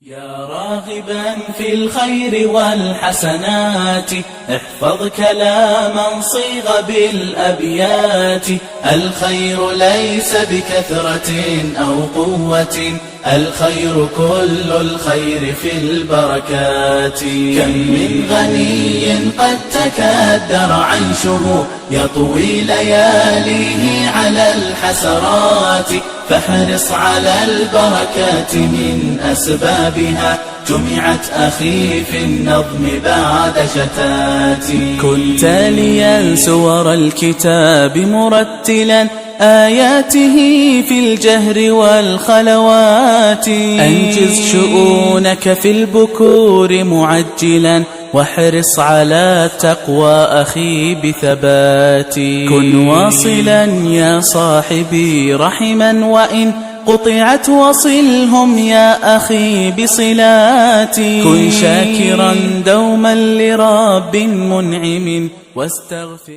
يا راغبا في الخير والحسنات احفظ كلاما صيغ بالأبيات. الخير ليس بكثرة أو قوة، الخير كل الخير في البركات. كم من غني قد تكدر عيشه يطوي لياليه على الحسرات، فاحرص على البركات من أسبابها جمعت أخي في النظم بعد شتات. كن تاليا سور الكتاب مرتلا آياته في الجهر والخلوات. أنجز شؤونك في البكور معجلا واحرص على التقوى أخي بثبات. كن واصلا يا صاحبي رحما وإن قطعت وصلهم يا أخي بصلاتي. كن شاكرا دوما لرب منعم واستغفر